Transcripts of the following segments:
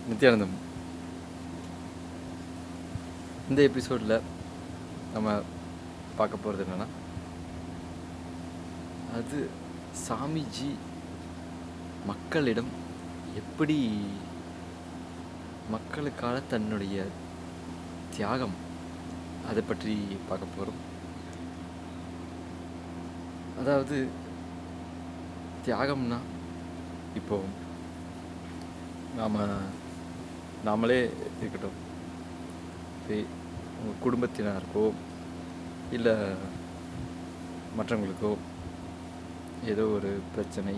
நித்யானந்தம். இந்த எபிசோடில் நம்ம பார்க்க போகிறது என்னென்னா, அது சாமிஜி மக்களிடம் எப்படி மக்களுக்காக தன்னுடைய தியாகம் அதை பற்றி பார்க்க போகிறோம். அதாவது தியாகம்னா இப்போது நாமளே இருக்கட்டும், உங்கள் குடும்பத்தினருக்கோ இல்லை மற்றவங்களுக்கோ ஏதோ ஒரு பிரச்சனை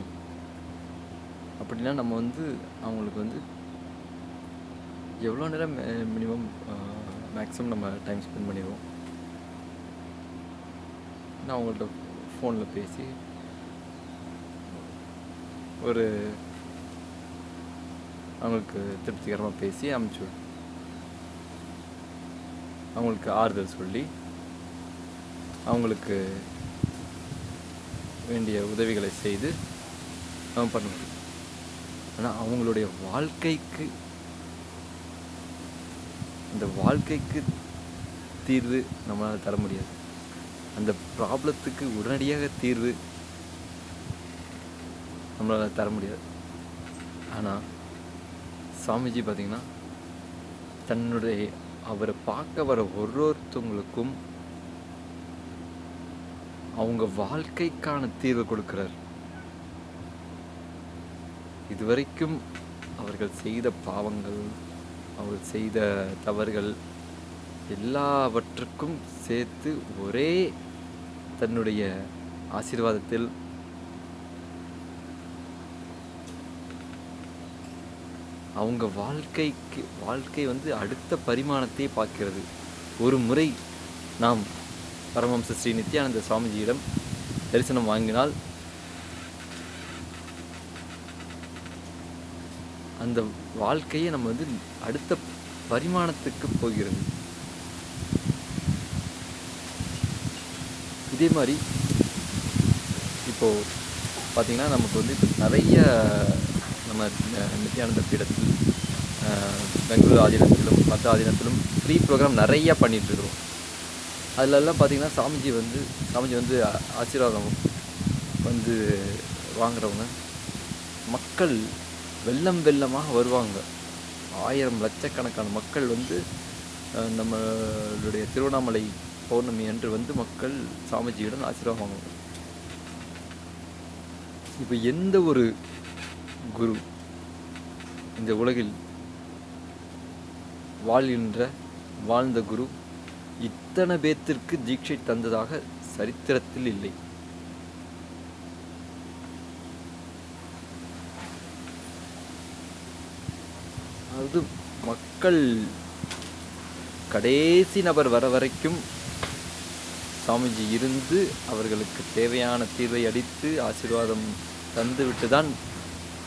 அப்படின்னா நம்ம அவங்களுக்கு எவ்வளோ நேரம் மினிமம் மேக்ஸிமம் நம்ம டைம் ஸ்பெண்ட் பண்ணிடுவோம். நான் அவங்கள்ட்ட ஃபோனில் பேசி அவங்களுக்கு திருப்திகரமாக பேசி அனுப்பிச்சுடுவோம். அவங்களுக்கு ஆறுதல் சொல்லி அவங்களுக்கு வேண்டிய உதவிகளை செய்து நம்ம பண்ண முடியும். ஆனால் அவங்களுடைய வாழ்க்கைக்கு தீர்வு நம்மளால் தர முடியாது. அந்த ப்ராப்ளத்துக்கு உடனடியாக தீர்வு நம்மளால் தர முடியாது. ஆனால் சாமிஜி பார்த்திங்கன்னா அவரை பார்க்க வர ஒருத்தவங்களுக்கும் அவங்க வாழ்க்கைக்கான தீர்வை கொடுக்கிறார். இதுவரைக்கும் அவர்கள் செய்த பாவங்கள், அவர்கள் செய்த தவறுகள் எல்லாவற்றுக்கும் சேர்த்து ஒரே தன்னுடைய ஆசீர்வாதத்தில் அவங்க வாழ்க்கை அடுத்த பரிமாணத்தை பார்க்கிறது. ஒரு முறை நாம் பரமஹம்ச ஸ்ரீ நித்யானந்த சுவாமிஜியிடம் தரிசனம் வாங்கினால் அந்த வாழ்க்கையை நம்ம அடுத்த பரிமாணத்துக்கு போகிறது. இதே மாதிரி இப்போது பார்த்திங்கன்னா நமக்கு நிறைய நம்ம நித்யானந்த பீடத்தில் பெங்களூர் ஆதீனத்திலும் மற்ற ஆதீனத்திலும் ஃப்ரீ ப்ரோக்ராம் நிறையா பண்ணிகிட்ருக்குறோம். அதிலெல்லாம் பார்த்திங்கன்னா சாமிஜி ஆசீர்வாதம் வாங்குறவங்க மக்கள் வெள்ளமாக வருவாங்க. 1000 லட்சக்கணக்கான மக்கள் நம்மளுடைய திருவண்ணாமலை பௌர்ணமி அன்று மக்கள் சாமிஜியுடன் ஆசீர்வாதம் வாங்குவாங்க. இப்போ எந்த ஒரு குரு இந்த உலகில் வாழ்ந்த குரு இத்தனை பேத்திற்கு தீட்சை தந்ததாக சரித்திரத்தில் இல்லை. அதாவது மக்கள் கடைசி நபர் வர வரைக்கும் சாமிஜி இருந்து அவர்களுக்கு தேவையான தீர்வை அளித்து ஆசீர்வாதம் தந்துவிட்டு தான்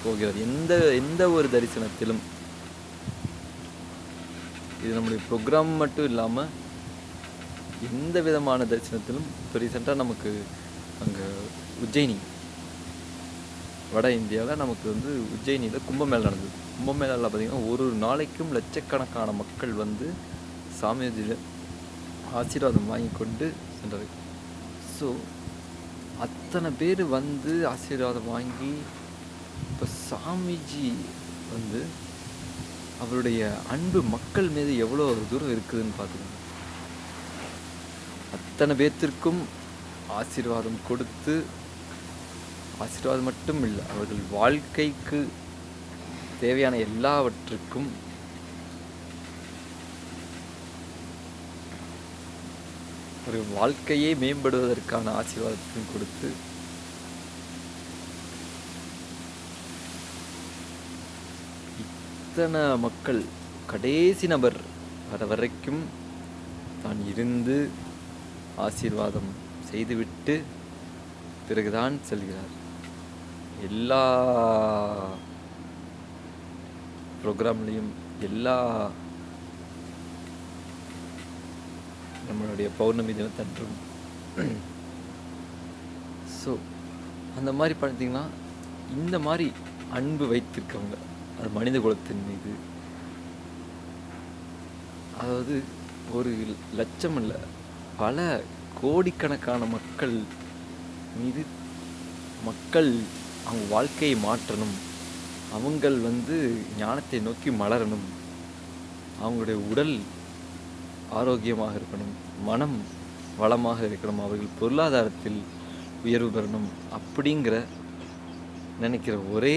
போகிறது. எந்த ஒரு தரிசனத்திலும் இது நம்முடைய ப்ரோக்ராம் மட்டும் இல்லாமல் எந்த விதமான தரிசனத்திலும் இப்போ ரீசெண்டாக நமக்கு அங்கே உஜ்ஜயினி வட இந்தியாவில் நமக்கு உஜ்ஜயினியில் கும்பமேளா நடந்தது. கும்பமேளாவில் பார்த்திங்கன்னா ஒரு நாளைக்கும் லட்சக்கணக்கான மக்கள் சாமிஜியில் ஆசீர்வாதம் வாங்கி கொண்டு சென்றது. ஸோ அத்தனை பேர் ஆசீர்வாதம் வாங்கி இப்போ சாமிஜி அவருடைய அன்பு மக்கள் மீது எவ்வளோ தூரம் இருக்குதுன்னு பார்த்துக்கோங்க. அத்தனை பேர்த்திற்கும் ஆசீர்வாதம் கொடுத்து, ஆசீர்வாதம் மட்டும் இல்லை, அவர்கள் வாழ்க்கைக்கு தேவையான எல்லாவற்றுக்கும் ஒரு வாழ்க்கையே மேம்படுவதற்கான ஆசீர்வாதத்தையும் கொடுத்து இத்தனை மக்கள் கடைசி நபர் வர வரைக்கும் தான் இருந்து ஆசீர்வாதம் செய்துவிட்டு பிறகுதான் செல்கிறார். எல்லா ப்ரோக்ராம்லேயும் எல்லா நம்மளுடைய பௌர்ணமி தினத்தன்றும் ஸோ அந்த மாதிரி பார்த்திங்கன்னா இந்த மாதிரி அன்பு வைத்திருக்கவங்க, அது மனித குலத்தின் மீது, அதாவது ஒரு லட்சம் இல்லை, பல கோடிக்கணக்கான மக்கள் மீது மக்கள் அவங்க வாழ்க்கையை மாற்றணும், அவங்கள் ஞானத்தை நோக்கி மலரணும், அவங்களுடைய உடல் ஆரோக்கியமாக இருக்கணும், மனம் வளமாக இருக்கணும், அவர்கள் பொருளாதாரத்தில் உயர்வு பெறணும் அப்படிங்கிற நினைக்கிற ஒரே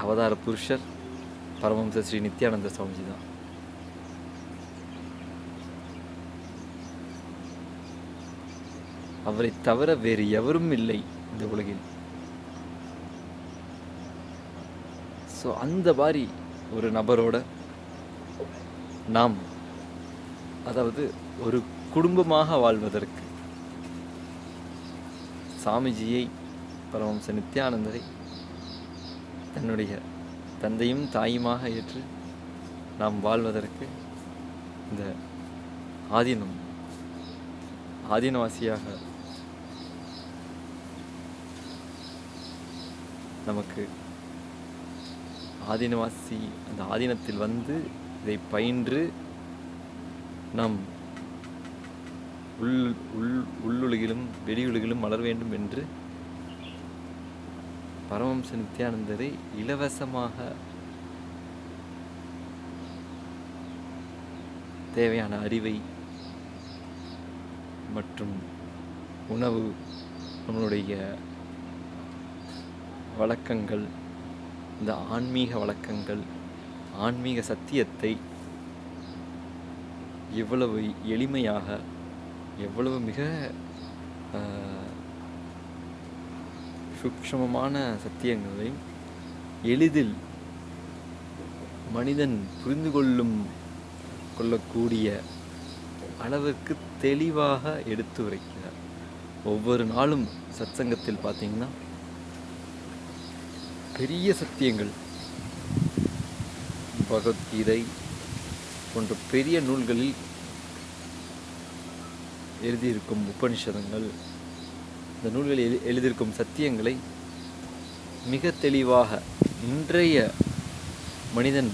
அவதார புருஷர் பரமஹம்ச ஸ்ரீ நித்யானந்த சுவாமிஜி தான். அவரை தவிர வேறு எவரும் இல்லை இந்த உலகில். ஸோ அந்த மாதிரி ஒரு நபரோட நாம், அதாவது ஒரு குடும்பமாக வாழ்வதற்கு சாமிஜியை, பரமஹம்ச நித்யானந்தரை தன்னுடைய தந்தையும் தாயுமாக ஏற்று நாம் வாழ்வதற்கு இந்த ஆதீனவாசியாக நமக்கு ஆதீனவாசி அந்த ஆதீனத்தில் இதை பயின்று நாம் உள்ளுலகிலும் வெளியுலகிலும் வளர வேண்டும் என்று பரமஹம்ச நித்யானந்தரை இலவசமாக தேவையான அறிவை மற்றும் உணவு, நம்மளுடைய வழக்கங்கள், இந்த ஆன்மீக வழக்கங்கள், ஆன்மீக சத்தியத்தை எவ்வளவு எளிமையாக, எவ்வளவு மிக சூக்ஷ்மமான சத்தியங்களை எளிதில் மனிதன் புரிந்து கொள்ளக்கூடிய அளவிற்கு தெளிவாக எடுத்து உரைக்கிறார். ஒவ்வொரு நாளும் சத்சங்கத்தில் பார்த்தீங்கன்னா பெரிய சத்தியங்கள், பகவத்கீதை போன்ற பெரிய நூல்களில் எழுதியிருக்கும் உபனிஷதங்கள், இந்த நூல்களில் எழுதியிருக்கும் சத்தியங்களை மிக தெளிவாக இன்றைய மனிதன்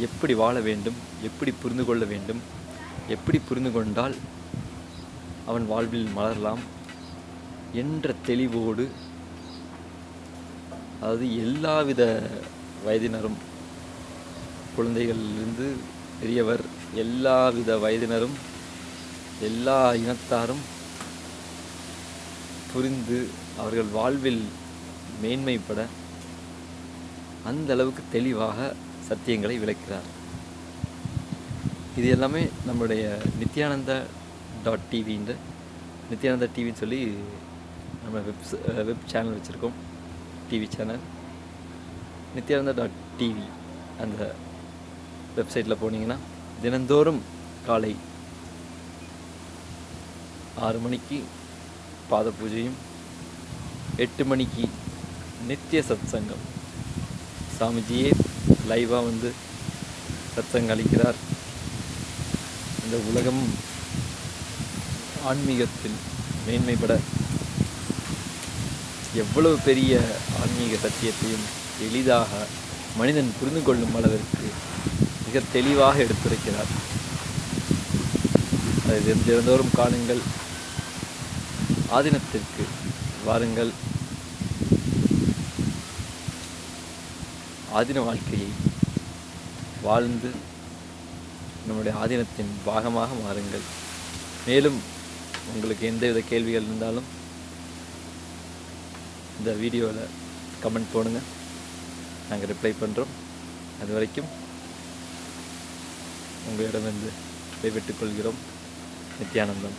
எப்படி வாழ வேண்டும், எப்படி புரிந்து கொள்ள வேண்டும், எப்படி புரிந்து கொண்டால் அவன் வாழ்வில் மலரலாம் என்ற தெளிவோடு, அதாவது எல்லாவித வயதினரும், குழந்தைகளிலிருந்து பெரியவர், எல்லாவித வயதினரும், எல்லா இனத்தாரும் புரிந்து அவர்கள் வாழ்வில் மேன்மைப்பட அந்த அளவுக்கு தெளிவாக சத்தியங்களை விளக்கிறார். இது எல்லாமே நம்முடைய நித்யானந்தா.tv நித்யானந்தா டிவின்னு சொல்லி நம்ம வெப் சேனல் வச்சுருக்கோம். டிவி சேனல் நித்யானந்தா.tv அந்த வெப்சைட்டில் போனீங்கன்னா தினந்தோறும் காலை 6 மணிக்கு பாத பூஜையும், 8 மணிக்கு நித்திய சத்சங்கம், சாமிஜியே லைவாக சத்சங்கம் அளிக்கிறார். இந்த உலகம் ஆன்மீகத்தில் மேன்மைப்பட எவ்வளவு பெரிய ஆன்மீக சத்தியத்தையும் எளிதாக மனிதன் புரிந்து கொள்ளும் அளவிற்கு மிக தெளிவாக எடுத்துரைக்கிறார். அதை தினந்தோறும் காணுங்கள், ஆதீனத்திற்கு வாருங்கள், ஆதீன வாழ்க்கையை வாழ்ந்து நம்முடைய ஆதீனத்தின் பாகமாக மாறுங்கள். மேலும் உங்களுக்கு எந்தவித கேள்விகள் இருந்தாலும் இந்த வீடியோவில் கமெண்ட் போடுங்க, நாங்கள் ரிப்ளை பண்ணுறோம். அது வரைக்கும் உங்களிடமிருந்து விடைபெற்றுக் கொள்கிறோம். நித்யானந்தம்.